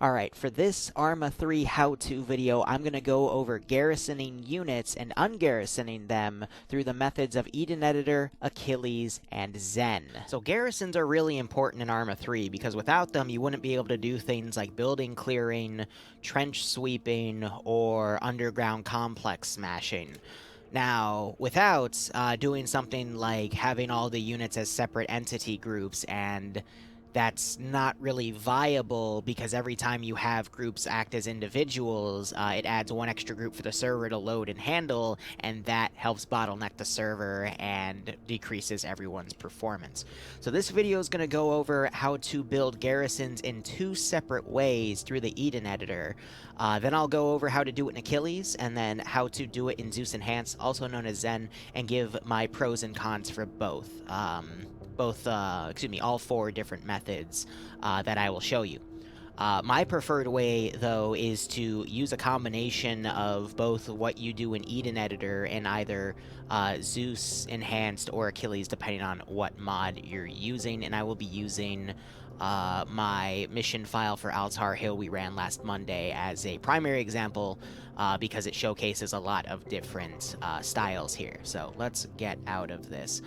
Alright, for this Arma 3 how-to video, I'm going to go over garrisoning units and ungarrisoning them through the methods of Eden Editor, Achilles, and ZEN. So garrisons are really important in Arma 3 because without them you wouldn't be able to do things like building clearing, trench sweeping, or underground complex smashing. Now, without doing something like having all the units as separate entity groups, and that's not really viable because every time you have groups act as individuals, it adds one extra group for the server to load and handle, and that helps bottleneck the server and decreases everyone's performance. So this video is going to go over how to build garrisons in two separate ways through the Eden Editor. Then I'll go over how to do it in Achilles, and then how to do it in Zeus Enhance, also known as ZEN, and give my pros and cons for both. All four different methods that I will show you. My preferred way, though, is to use a combination of both what you do in Eden Editor and either Zeus Enhanced or Achilles, depending on what mod you're using, and I will be using my mission file for Altar Hill we ran last Monday as a primary example because it showcases a lot of different styles here. So let's get out of this.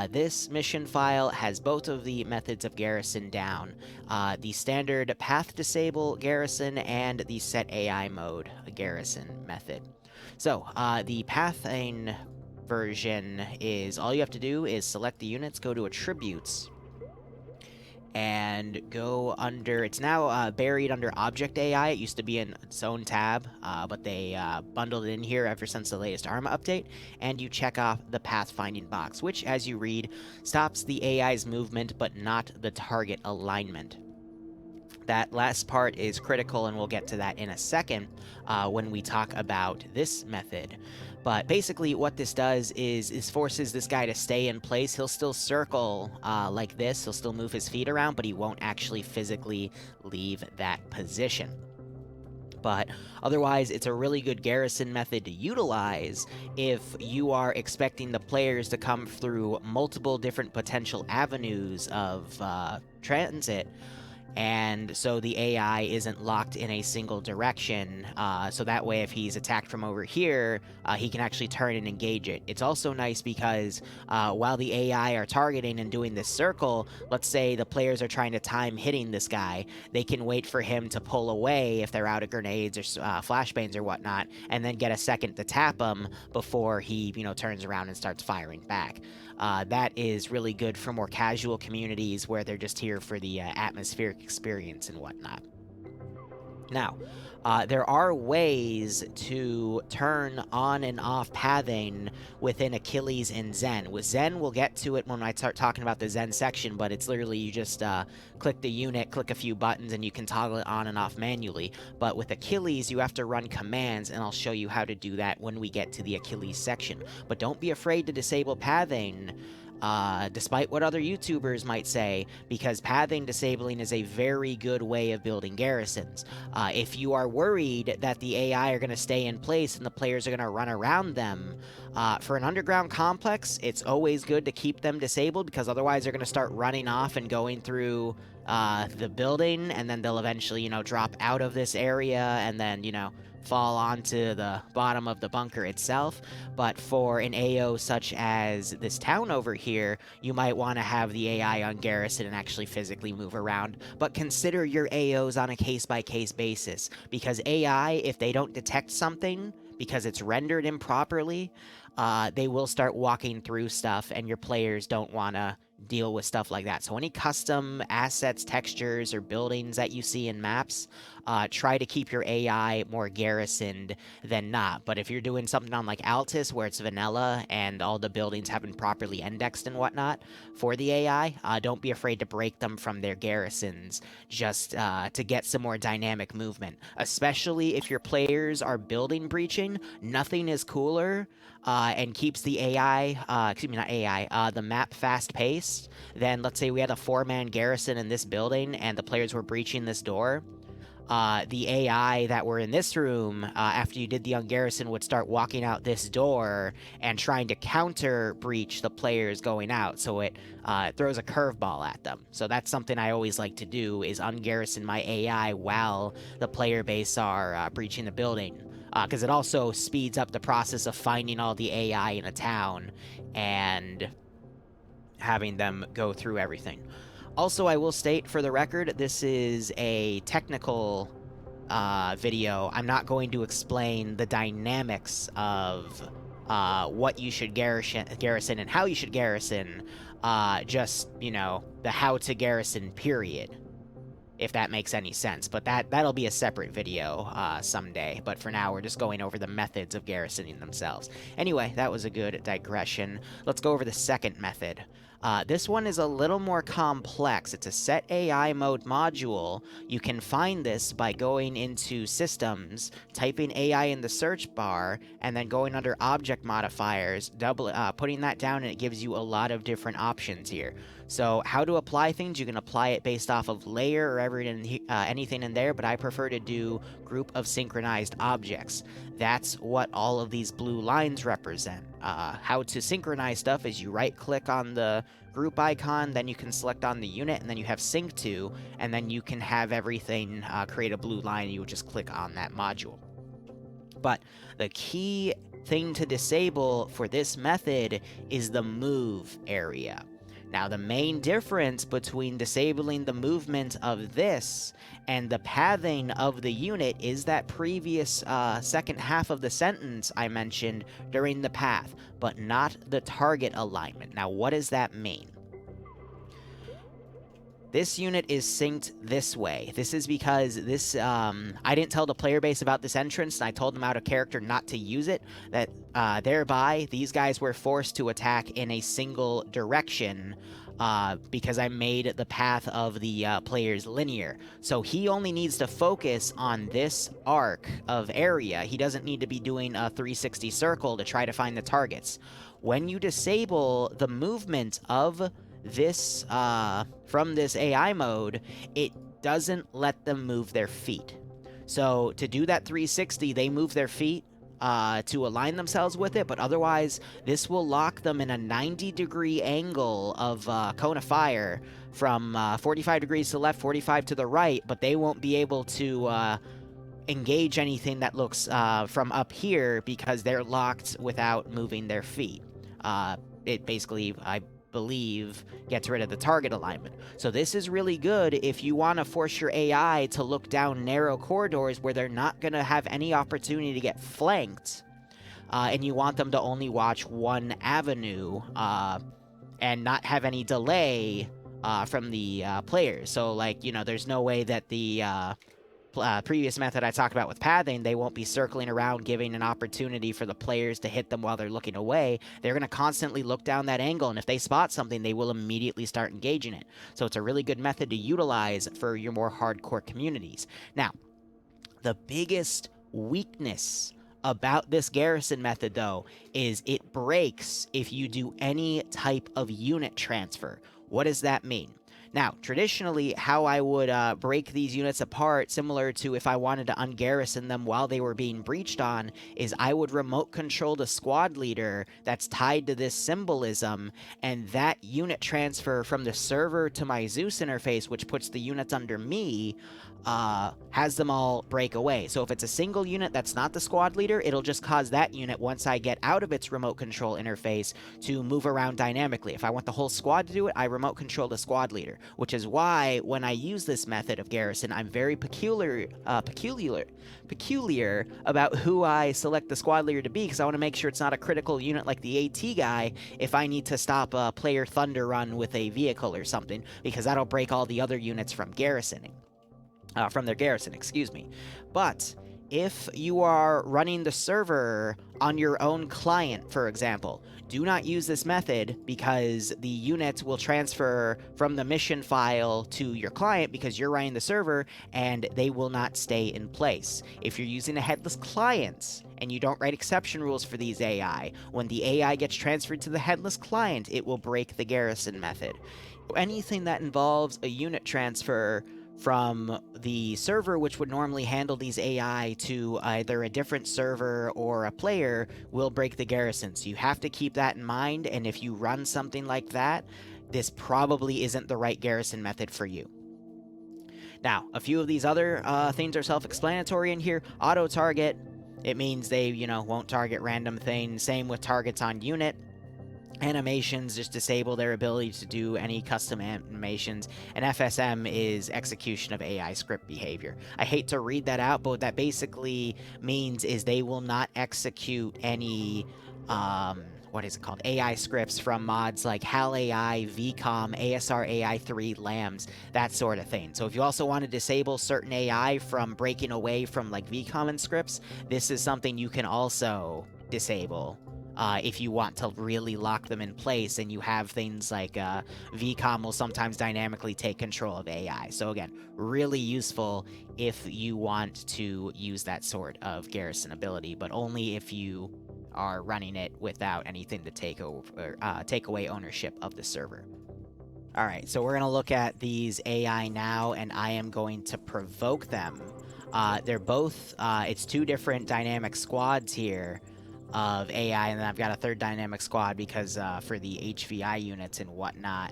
This mission file has both of the methods of garrison down, the standard path disable garrison and the set AI mode garrison method. So the pathing version is all you have to do is select the units, go to attributes, and go under, it's now buried under Object AI. It used to be in its own tab, but they bundled it in here ever since the latest Arma update, and you check off the pathfinding box, which, as you read, stops the AI's movement but not the target alignment. That last part is critical, and we'll get to that in a second when we talk about this method. But basically what this does is forces this guy to stay in place. He'll still circle like this, he'll still move his feet around, but he won't actually physically leave that position. But otherwise, it's a really good garrison method to utilize if you are expecting the players to come through multiple different potential avenues of transit, and so the AI isn't locked in a single direction, so that way if he's attacked from over here, he can actually turn and engage it. It's also nice because while the AI are targeting and doing this circle, let's say the players are trying to time hitting this guy, they can wait for him to pull away if they're out of grenades or flashbangs or whatnot, and then get a second to tap him before he, turns around and starts firing back. That is really good for more casual communities where they're just here for the atmospheric experience and whatnot. Now, there are ways to turn on and off pathing within Achilles and ZEN. With ZEN, we'll get to it when I start talking about the ZEN section, but it's literally you just click the unit, click a few buttons, and you can toggle it on and off manually. But with Achilles, you have to run commands, and I'll show you how to do that when we get to the Achilles section. But don't be afraid to disable pathing, despite what other YouTubers might say, because pathing disabling is a very good way of building garrisons. If you are worried that the AI are going to stay in place and the players are going to run around them, for an underground complex, it's always good to keep them disabled, because otherwise they're going to start running off and going through the building, and then they'll eventually, drop out of this area and then, fall onto the bottom of the bunker itself. But for an AO such as this town over here, you might want to have the AI on garrison and actually physically move around. But consider your AOs on a case-by-case basis, because AI, if they don't detect something because it's rendered improperly, they will start walking through stuff, and your players don't want to deal with stuff like that. So any custom assets, textures, or buildings that you see in maps, try to keep your AI more garrisoned than not. But if you're doing something on like Altis where it's vanilla and all the buildings have been properly indexed and whatnot for the AI, don't be afraid to break them from their garrisons just to get some more dynamic movement. Especially if your players are building breaching, nothing is cooler and keeps the the map fast-paced. Then let's say we had a 4-man garrison in this building and the players were breaching this door. the AI that were in this room, after you did the ungarrison, would start walking out this door and trying to counter breach the players going out, so it throws a curveball at them. So that's something I always like to do, is ungarrison my AI while the player base are breaching the building, because it also speeds up the process of finding all the AI in a town and having them go through everything. Also, I will state for the record, this is a technical video. I'm not going to explain the dynamics of what you should garrison and how you should garrison, just, you know, the how to garrison period, if that makes any sense. But that'll be a separate video someday. But for now, we're just going over the methods of garrisoning themselves. Anyway, that was a good digression. Let's go over the second method. This one is a little more complex. It's a set AI mode module. You can find this by going into Systems, typing AI in the search bar, and then going under Object Modifiers, putting that down, and it gives you a lot of different options here. So how to apply things, you can apply it based off of layer or anything in there, but I prefer to do group of synchronized objects. That's what all of these blue lines represent. How to synchronize stuff is you right-click on the group icon, then you can select on the unit, and then you have sync to, and then you can have everything create a blue line, and you would just click on that module. But the key thing to disable for this method is the move area. Now, the main difference between disabling the movement of this and the pathing of the unit is that previous second half of the sentence I mentioned during the path, but not the target alignment. Now, what does that mean? This unit is synced this way. This is because this, I didn't tell the player base about this entrance, and I told them out of character not to use it, that thereby these guys were forced to attack in a single direction, because I made the path of the players linear. So he only needs to focus on this arc of area. He doesn't need to be doing a 360 circle to try to find the targets. When you disable the movement of this, from this AI mode, it doesn't let them move their feet. So to do that 360, they move their feet to align themselves with it, but otherwise, this will lock them in a 90-degree angle of cone of fire from 45 degrees to the left, 45 to the right, but they won't be able to engage anything that looks from up here because they're locked without moving their feet. It basically, I believe, gets rid of the target alignment. So this is really good if you want to force your AI to look down narrow corridors where they're not going to have any opportunity to get flanked, and you want them to only watch one avenue and not have any delay from the players. So, like, you know, there's no way that the previous method I talked about with pathing, they won't be circling around giving an opportunity for the players to hit them while they're looking away. They're going to constantly look down that angle, and if they spot something, they will immediately start engaging it. So it's a really good method to utilize for your more hardcore communities. Now, the biggest weakness about this garrison method, though, is it breaks if you do any type of unit transfer. What does that mean? Now, traditionally, how I would break these units apart, similar to if I wanted to ungarrison them while they were being breached on, is I would remote control the squad leader that's tied to this symbolism, and that unit transfer from the server to my Zeus interface, which puts the units under me, has them all break away. So if it's a single unit that's not the squad leader, it'll just cause that unit, once I get out of its remote control interface, to move around dynamically. If I want the whole squad to do it, I remote control the squad leader, which is why when I use this method of garrison, I'm very peculiar about who I select the squad leader to be, because I want to make sure it's not a critical unit like the AT guy if I need to stop a player thunder run with a vehicle or something, because that'll break all the other units from garrisoning. From their garrison, excuse me. But if you are running the server on your own client, for example, do not use this method, because the units will transfer from the mission file to your client because you're running the server, and they will not stay in place. If you're using a headless client and you don't write exception rules for these AI, when the AI gets transferred to the headless client, it will break the garrison method. Anything that involves a unit transfer from the server, which would normally handle these AI, to either a different server or a player will break the garrison. So you have to keep that in mind, and if you run something like that, this probably isn't the right garrison method for you. Now, a few of these other things are self-explanatory in here. Auto-target, it means they, won't target random things. Same with targets on unit. Animations just disable their ability to do any custom animations, and FSM is execution of AI script behavior. I hate to read that out, but what that basically means is they will not execute any AI scripts from mods like HalAI, VCOM, ASR AI3, LAMs, that sort of thing. So if you also want to disable certain AI from breaking away from like VCOM and scripts, this is something you can also disable. If you want to really lock them in place, and you have things like VCOM will sometimes dynamically take control of AI. So again, really useful if you want to use that sort of garrison ability, but only if you are running it without anything to take away ownership of the server. All right, so we're going to look at these AI now, and I am going to provoke them. They're both, it's two different dynamic squads here of AI, and then I've got a third dynamic squad because for the HVI units and whatnot.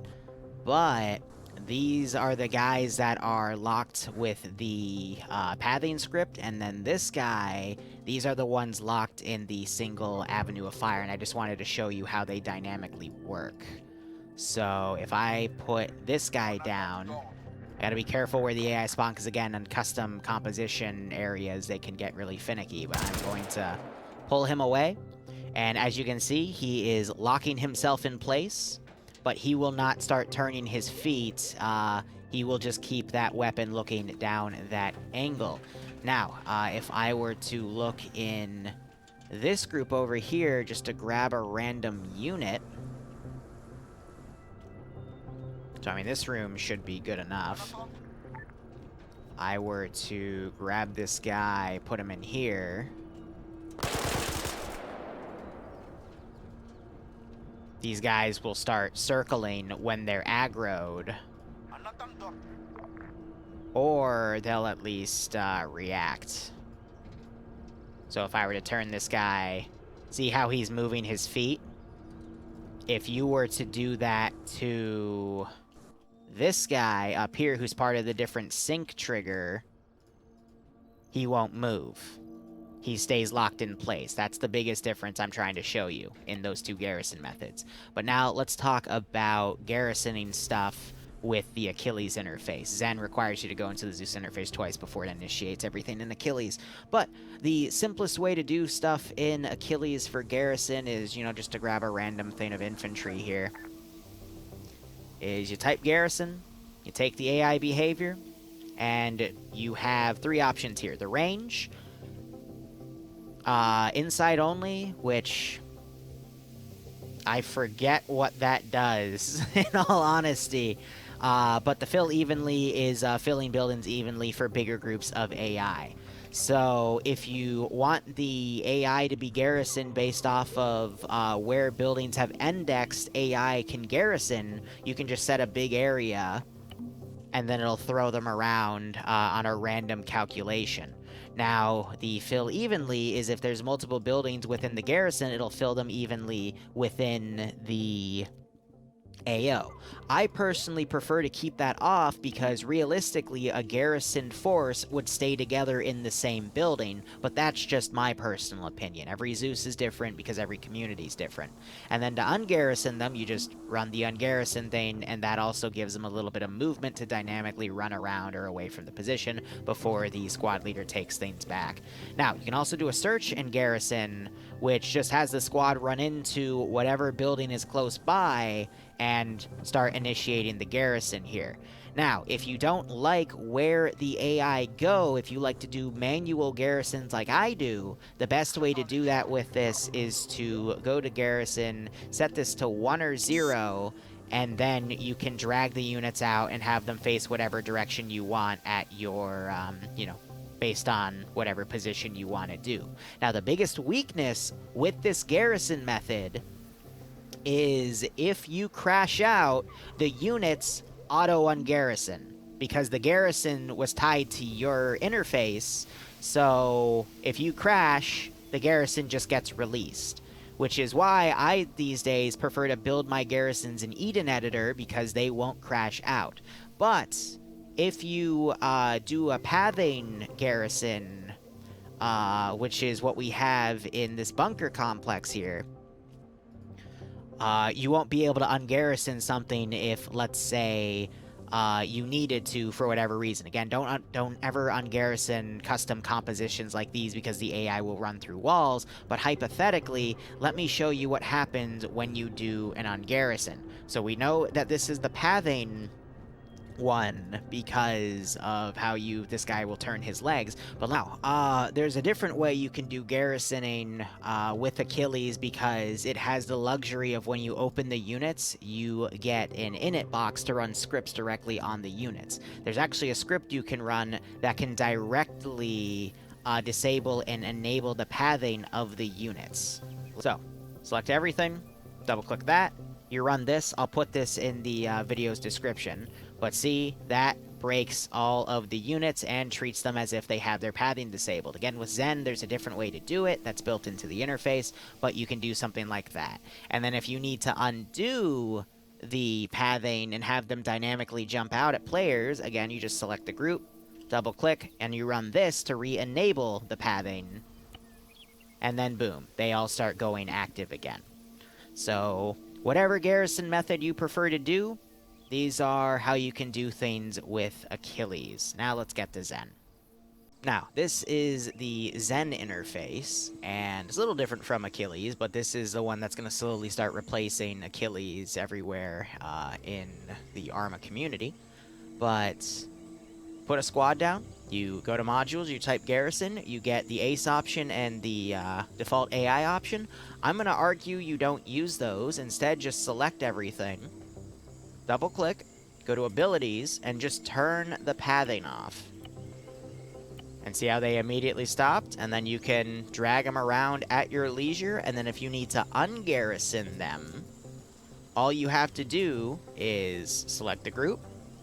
But these are the guys that are locked with the pathing script, and then this guy, these are the ones locked in the single avenue of fire, and I just wanted to show you how they dynamically work. So if I put this guy down, I gotta be careful where the AI spawn, because again, on custom composition areas, they can get really finicky, but I'm going to pull him away, and as you can see, he is locking himself in place, but he will not start turning his feet. He will just keep that weapon looking down that angle. Now, if I were to look in this group over here, just to grab a random unit, so I mean, this room should be good enough. I were to grab this guy, put him in here. These guys will start circling when they're aggroed. Or they'll at least react. So if I were to turn this guy, see how he's moving his feet? If you were to do that to this guy up here, who's part of the different sync trigger, he won't move. He stays locked in place. That's the biggest difference I'm trying to show you in those two garrison methods. But now let's talk about garrisoning stuff with the Achilles interface. ZEN requires you to go into the Zeus interface twice before it initiates everything in Achilles. But the simplest way to do stuff in Achilles for garrison is, just to grab a random thing of infantry here, is you type garrison, you take the AI behavior, and you have three options here. The range, inside only, which I forget what that does, in all honesty. But the fill evenly is filling buildings evenly for bigger groups of AI. So if you want the AI to be garrisoned based off of where buildings have indexed AI can garrison, you can just set a big area, and then it'll throw them around on a random calculation. Now, the fill evenly is if there's multiple buildings within the garrison, it'll fill them evenly within the AO. I personally prefer to keep that off because realistically a garrisoned force would stay together in the same building, but that's just my personal opinion. Every Zeus is different because every community is different. And then to ungarrison them, you just run the ungarrison thing, and that also gives them a little bit of movement to dynamically run around or away from the position before the squad leader takes things back. Now, you can also do a search and garrison, which just has the squad run into whatever building is close by and start initiating the garrison here. Now, if you don't like where the AI go, if you like to do manual garrisons like I do, the best way to do that with this is to go to garrison, set this to 1 or 0, and then you can drag the units out and have them face whatever direction you want at your, based on whatever position you want to do. Now, the biggest weakness with this garrison method is if you crash out, the units auto-ungarrison. because the garrison was tied to your interface. So if you crash, the garrison just gets released, which is why I these days prefer to build my garrisons in Eden Editor, because they won't crash out. But if you do a pathing garrison, which is what we have in this bunker complex here, you won't be able to ungarrison something if, let's say, you needed to for whatever reason. Again, don't ever ungarrison custom compositions like these, because the AI will run through walls. But hypothetically, let me show you what happens when you do an ungarrison. So we know that this is the pathing one because of how this guy will turn his legs. But now, there's a different way you can do garrisoning with Achilles, because it has the luxury of when you open the units, you get an init box to run scripts directly on the units. There's actually a script you can run that can directly disable and enable the pathing of the units. So, select everything, double click that, you run this. I'll put this in the video's description. But see, that breaks all of the units and treats them as if they have their pathing disabled. Again, with ZEN, there's a different way to do it that's built into the interface, but you can do something like that. And then if you need to undo the pathing and have them dynamically jump out at players, again, you just select the group, double-click, and you run this to re-enable the pathing. And then boom, they all start going active again. So, whatever garrison method you prefer to do, these are how you can do things with Achilles. Now let's get to ZEN. Now, this is the ZEN interface, and it's a little different from Achilles, but this is the one that's going to slowly start replacing Achilles everywhere in the Arma community. But put a squad down, you go to modules, you type garrison, you get the ace option and the default AI option. I'm going to argue you don't use those. Instead, just select everything. Double click, go to abilities, and just turn the pathing off. And see how they immediately stopped? And then you can drag them around at your leisure, and then if you need to ungarrison them, all you have to do is select the group.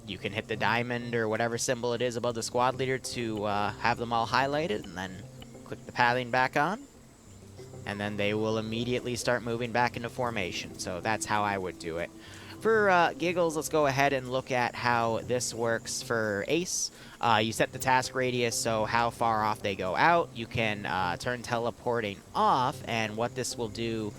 You can hit the diamond or whatever symbol it is above the squad leader to have them all highlighted, and then click the pathing back on. And then they will immediately start moving back into formation. So that's how I would do it. For giggles, let's go ahead and look at how this works for Ace. You set the task radius, so how far off they go out. You can turn teleporting off, and what this will do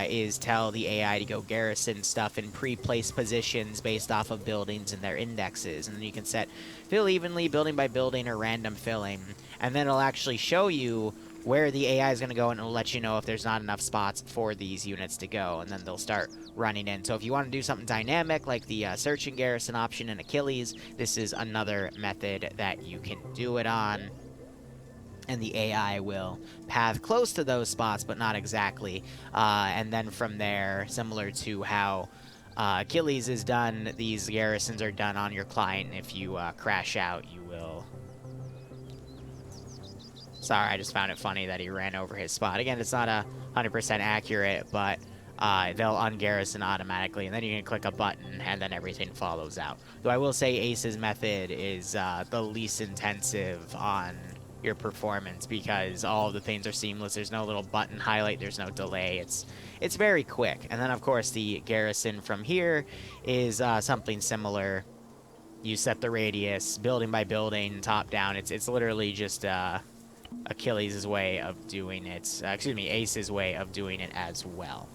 is tell the AI to go garrison stuff in pre-placed positions based off of buildings and their indexes. And then you can set fill evenly, building by building, or random filling. And then it'll actually show you where the AI is going to go, and it'll let you know if there's not enough spots for these units to go, and then they'll start running in. So if you want to do something dynamic, like the search and garrison option in Achilles, this is another method that you can do it on. And the AI will path close to those spots, but not exactly. And then from there, similar to how Achilles is done, these garrisons are done on your client. If you crash out, you will... Sorry, I just found it funny that he ran over his spot. Again, it's not 100% accurate, but they'll ungarrison automatically, and then you can click a button, and then everything follows out. Though I will say Ace's method is the least intensive on your performance, because all of the things are seamless. There's no little button highlight, there's no delay. It's very quick. And then, of course, the garrison from here is something similar. You set the radius, building by building, top down. It's literally just... Achilles' way of doing it, Ace's way of doing it as well.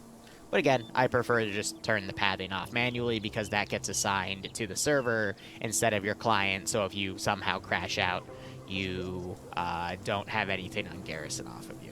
But again, I prefer to just turn the pathing off manually, because that gets assigned to the server instead of your client, so if you somehow crash out, you don't have anything on garrison off of you.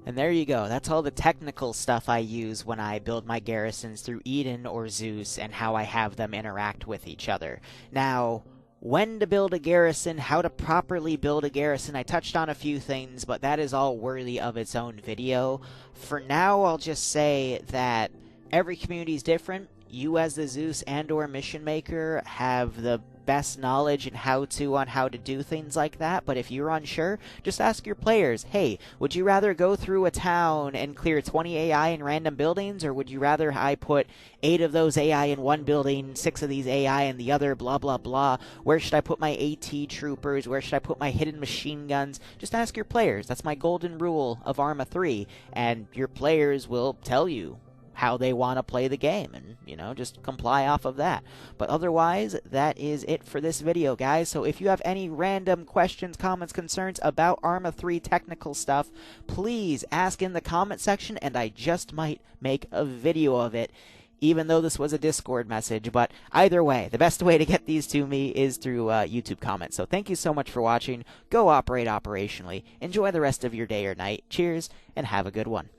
And there you go. That's all the technical stuff I use when I build my garrisons through Eden or Zeus, and how I have them interact with each other. Now, when to build a garrison, how to properly build a garrison, I touched on a few things, but that is all worthy of its own video. For now, I'll just say that every community is different. you as the Zeus and or mission maker have the best knowledge and how-to on how to do things like that, but if you're unsure, just ask your players, hey, would you rather go through a town and clear 20 AI in random buildings, or would you rather I put 8 of those AI in one building, 6 of these AI in the other, blah blah blah? Where should I put my AT troopers? Where should I put my hidden machine guns? Just ask your players. That's my golden rule of Arma 3, and your players will tell you how they want to play the game, and just comply off of that. But otherwise, that is it for this video, guys. So if you have any random questions, comments, concerns about Arma 3 technical stuff, please ask in the comment section, and I just might make a video of it, even though this was a Discord message. But either way, the best way to get these to me is through YouTube comments. So thank you so much for watching. Go operate operationally. Enjoy the rest of your day or night. Cheers, and have a good one.